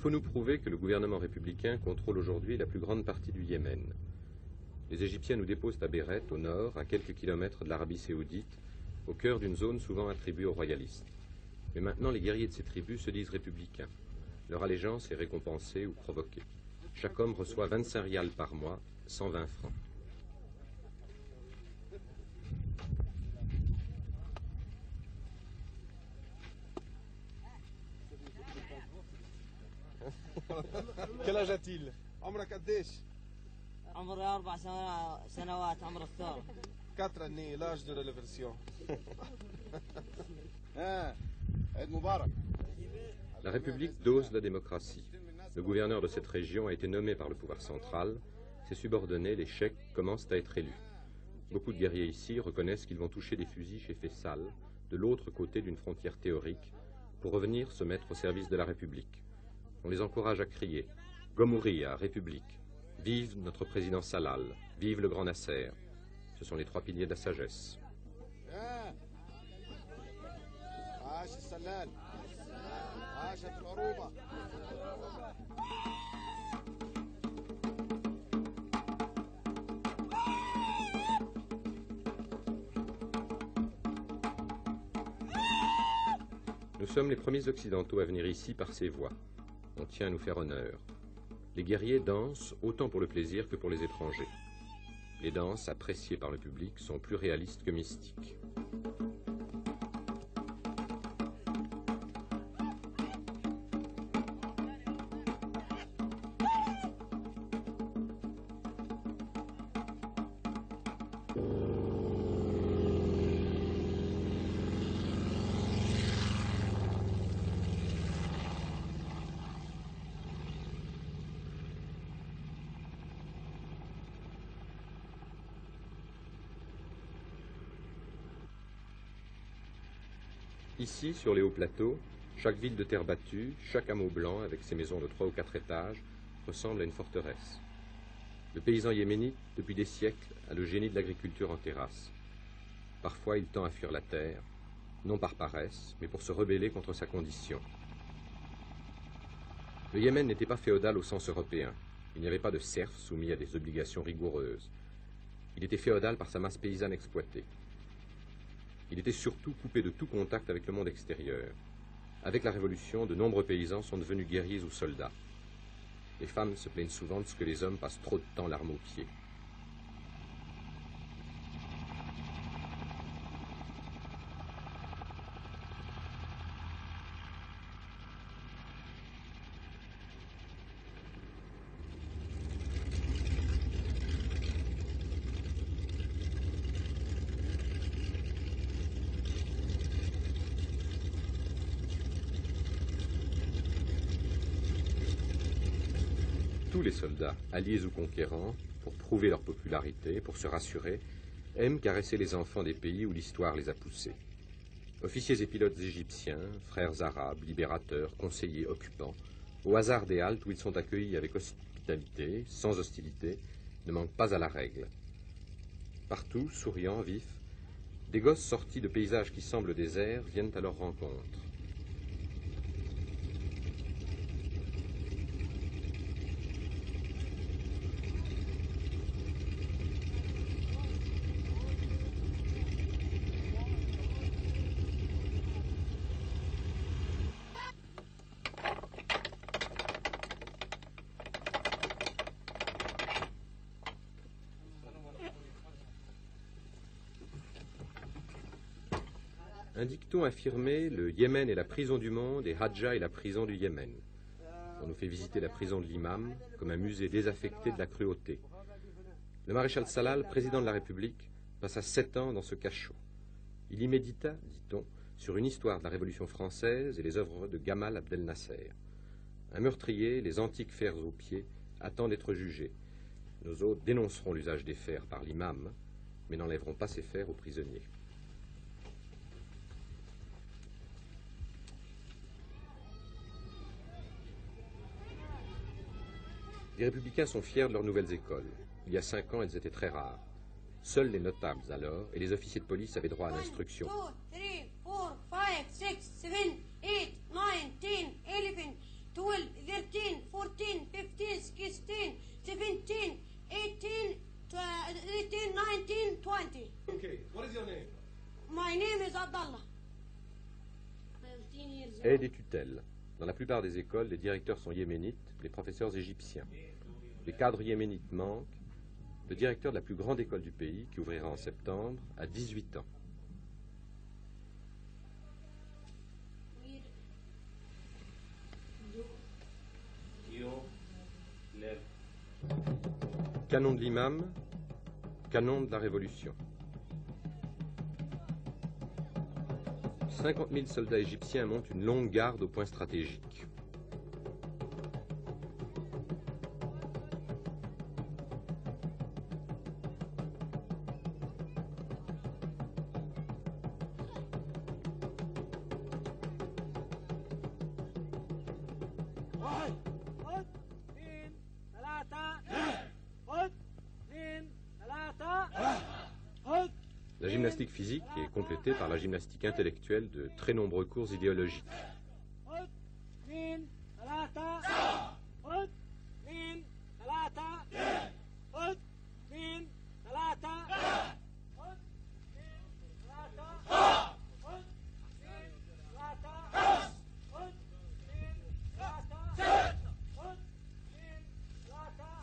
faut nous prouver que le gouvernement républicain contrôle aujourd'hui la plus grande partie du Yémen. Les Égyptiens nous déposent à Béret, au nord, à quelques kilomètres de l'Arabie saoudite, au cœur d'une zone souvent attribuée aux royalistes. Mais maintenant, les guerriers de ces tribus se disent républicains. Leur allégeance est récompensée ou provoquée. Chaque homme reçoit 25 rials par mois, 120 francs. Quel âge a-t-il? عمرك قديش؟ عمري 4 سنوات عمر الثورة. 4 années, l'âge de la révolution. La République dose la démocratie. Le gouverneur de cette région a été nommé par le pouvoir central. Ses subordonnés, les cheikhs, commencent à être élus. Beaucoup de guerriers ici reconnaissent qu'ils vont toucher des fusils chez Faisal, de l'autre côté d'une frontière théorique, pour revenir se mettre au service de la République. On les encourage à crier « Gomouria, République !» « Vive notre président Salal !»« Vive le grand Nasser !» Ce sont les 3 piliers de la sagesse. Nous sommes les premiers occidentaux à venir ici par ces voies. On tient à nous faire honneur. Les guerriers dansent autant pour le plaisir que pour les étrangers. Les danses, appréciées par le public, sont plus réalistes que mystiques. Ici, sur les hauts plateaux, chaque ville de terre battue, chaque hameau blanc avec ses maisons de 3 ou 4 étages, ressemble à une forteresse. Le paysan yéménite, depuis des siècles, a le génie de l'agriculture en terrasse. Parfois, il tend à fuir la terre, non par paresse, mais pour se rebeller contre sa condition. Le Yémen n'était pas féodal au sens européen. Il n'y avait pas de serfs soumis à des obligations rigoureuses. Il était féodal par sa masse paysanne exploitée. Il était surtout coupé de tout contact avec le monde extérieur. Avec la Révolution, de nombreux paysans sont devenus guerriers ou soldats. Les femmes se plaignent souvent de ce que les hommes passent trop de temps l'arme aux pieds. Tous les soldats, alliés ou conquérants, pour prouver leur popularité, pour se rassurer, aiment caresser les enfants des pays où l'histoire les a poussés. Officiers et pilotes égyptiens, frères arabes, libérateurs, conseillers, occupants, au hasard des haltes où ils sont accueillis avec hospitalité, sans hostilité, ne manquent pas à la règle. Partout, souriants, vifs, des gosses sortis de paysages qui semblent déserts viennent à leur rencontre. Un dicton affirmait « Le Yémen est la prison du monde et Hadja est la prison du Yémen ». On nous fait visiter la prison de l'imam comme un musée désaffecté de la cruauté. Le maréchal Salal, président de la République, passa 7 ans dans ce cachot. Il y médita, dit-on, sur une histoire de la Révolution française et les œuvres de Gamal Abdel Nasser. Un meurtrier, les antiques fers aux pieds, attend d'être jugé. Nos hôtes dénonceront l'usage des fers par l'imam, mais n'enlèveront pas ces fers aux prisonniers. Les républicains sont fiers de leurs nouvelles écoles. Il y a 5 ans, elles étaient très rares. Seuls les notables alors et les officiers de police avaient droit à l'instruction. 1, 2, 3, 4, 5, 6, 7, 8, 9, 10, 11, 12, 13, Aide et tutelle. Dans la plupart des écoles, les directeurs sont yéménites, les professeurs égyptiens. Les cadres yéménites manquent. Le directeur de la plus grande école du pays, qui ouvrira en septembre, a 18 ans. Canon de l'imam, canon de la Révolution. 50 000 soldats égyptiens montent une longue garde au point stratégique. La gymnastique physique est complétée par la gymnastique intellectuelle de très nombreux cours idéologiques.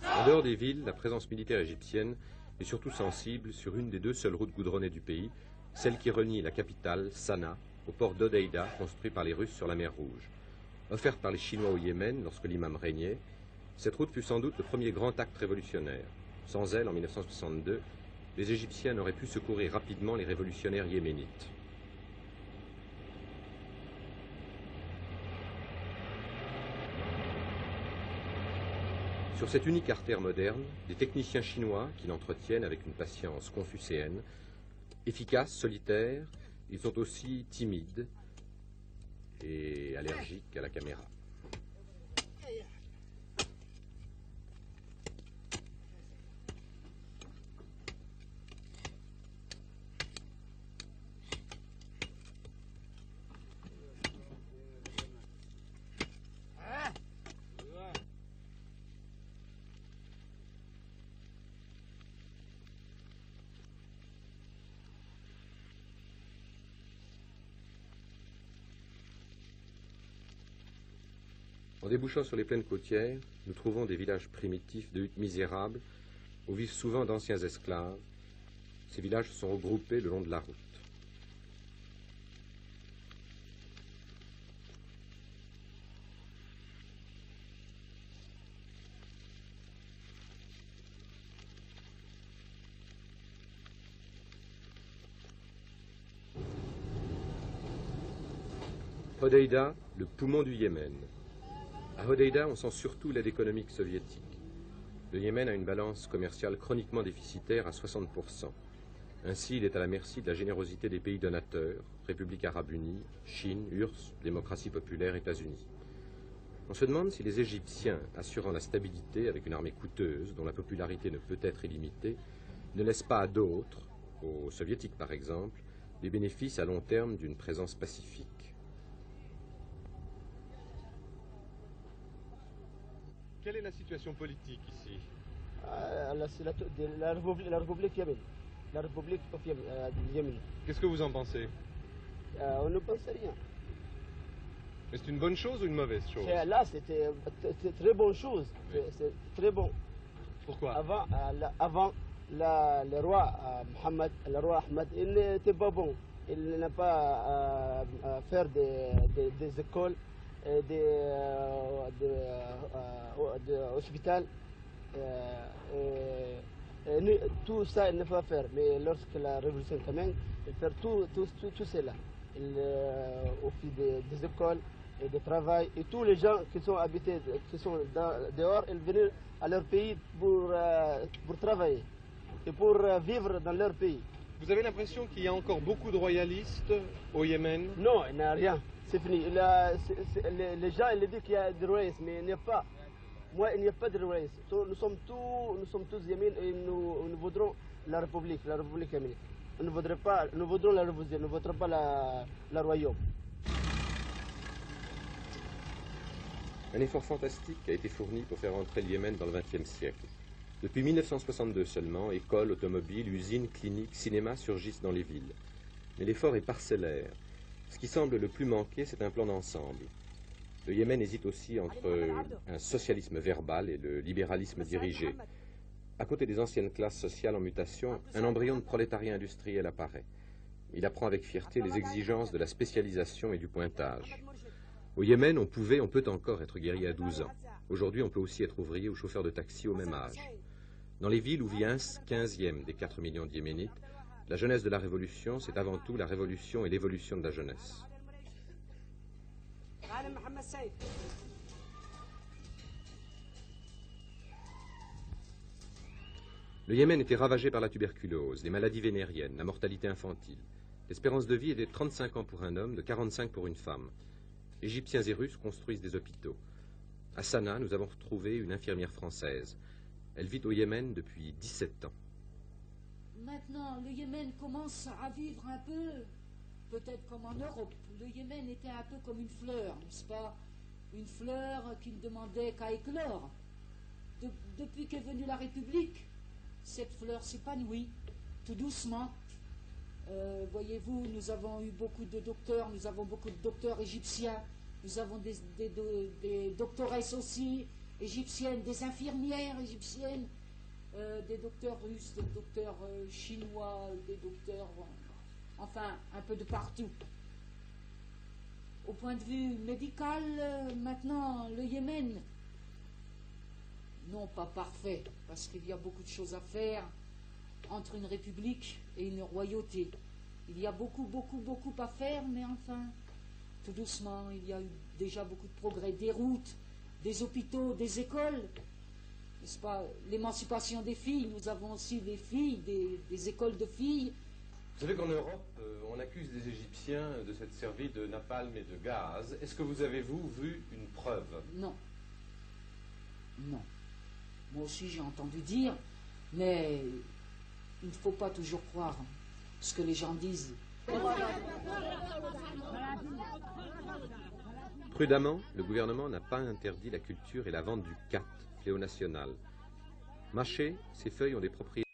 En dehors des villes, la présence militaire égyptienne est surtout sensible sur une des deux seules routes goudronnées du pays, celle qui relie la capitale, Sanaa, au port d'Hodeïda, construit par les Russes sur la mer Rouge. Offerte par les Chinois au Yémen lorsque l'imam régnait, cette route fut sans doute le premier grand acte révolutionnaire. Sans elle, en 1962, les Égyptiens n'auraient pu secourir rapidement les révolutionnaires yéménites. Sur cette unique artère moderne, des techniciens chinois qui l'entretiennent avec une patience confucéenne. Efficaces, solitaires, ils sont aussi timides et allergiques à la caméra. En débouchant sur les plaines côtières, nous trouvons des villages primitifs de huttes misérables où vivent souvent d'anciens esclaves. Ces villages sont regroupés le long de la route. Hodeïda, le poumon du Yémen. À Hodeïda, on sent surtout l'aide économique soviétique. Le Yémen a une balance commerciale chroniquement déficitaire à 60%. Ainsi, il est à la merci de la générosité des pays donateurs, République arabe unie, Chine, URSS, démocratie populaire, États-Unis. On se demande si les Égyptiens, assurant la stabilité avec une armée coûteuse, dont la popularité ne peut être illimitée, ne laissent pas à d'autres, aux soviétiques par exemple, les bénéfices à long terme d'une présence pacifique. Quelle est la situation politique ici? La République Yémen. La République du Yémen. Qu'est-ce que vous en pensez? On ne pense rien. C'est une bonne chose ou une mauvaise chose? Là, c'était très bonne chose. Oui. C'est très bon. Pourquoi? Avant le roi Mohammed, le roi Ahmed, il n'était pas bon. Il n'a pas faire des écoles, des hôpitaux. Tout ça, il ne faut pas faire. Mais lorsque la révolution commence, il fait tout cela. Il fait des écoles et du travail. Et tous les gens qui sont habités, qui sont dehors, ils viennent à leur pays pour travailler et pour vivre dans leur pays. Vous avez l'impression qu'il y a encore beaucoup de royalistes au Yémen? Non, il n'y a rien. C'est fini. Les gens ils disent qu'il y a des royalistes, mais il n'y a pas. Moi, il n'y a pas de royalistes. Nous sommes tous Yémen et nous voudrons la République yéménite. Nous voudrons la révolution, nous ne voudrons pas la royaume. Un effort fantastique a été fourni pour faire entrer le Yémen dans le XXe siècle. Depuis 1962 seulement, écoles, automobiles, usines, cliniques, cinémas surgissent dans les villes. Mais l'effort est parcellaire. Ce qui semble le plus manquer, c'est un plan d'ensemble. Le Yémen hésite aussi entre un socialisme verbal et le libéralisme dirigé. À côté des anciennes classes sociales en mutation, un embryon de prolétariat industriel apparaît. Il apprend avec fierté les exigences de la spécialisation et du pointage. Au Yémen, on peut encore être guerrier à 12 ans. Aujourd'hui, on peut aussi être ouvrier ou chauffeur de taxi au même âge. Dans les villes où vit un 15e des 4 millions de Yéménites, la jeunesse de la Révolution, c'est avant tout la révolution et l'évolution de la jeunesse. Le Yémen était ravagé par la tuberculose, les maladies vénériennes, la mortalité infantile. L'espérance de vie était de 35 ans pour un homme, de 45 pour une femme. Égyptiens et Russes construisent des hôpitaux. À Sanaa, nous avons retrouvé une infirmière française. Elle vit au Yémen depuis 17 ans. Maintenant, le Yémen commence à vivre un peu, peut-être comme en Europe. Le Yémen était un peu comme une fleur, n'est-ce pas? Une fleur qui ne demandait qu'à éclore. Depuis qu'est venue la République, cette fleur s'épanouit, tout doucement. Voyez-vous, nous avons eu beaucoup de docteurs, nous avons beaucoup de docteurs égyptiens, nous avons des doctoresses aussi égyptiennes, des infirmières égyptiennes, des docteurs russes, des docteurs chinois, des docteurs, enfin, un peu de partout. Au point de vue médical, maintenant, le Yémen, non pas parfait, parce qu'il y a beaucoup de choses à faire entre une république et une royauté. Il y a beaucoup à faire, mais enfin, tout doucement, il y a eu déjà beaucoup de progrès. Des routes, des hôpitaux, des écoles, n'est-ce pas? L'émancipation des filles, nous avons aussi des filles, des écoles de filles. Vous savez qu'en Europe, on accuse les Égyptiens de s'être servis de napalm et de gaz. Est-ce que vous avez, vu une preuve? Non. Non. Moi aussi, j'ai entendu dire, mais il ne faut pas toujours croire ce que les gens disent. Prudemment, le gouvernement n'a pas interdit la culture et la vente du khat, fléau national. Mâché, ces feuilles ont des propriétés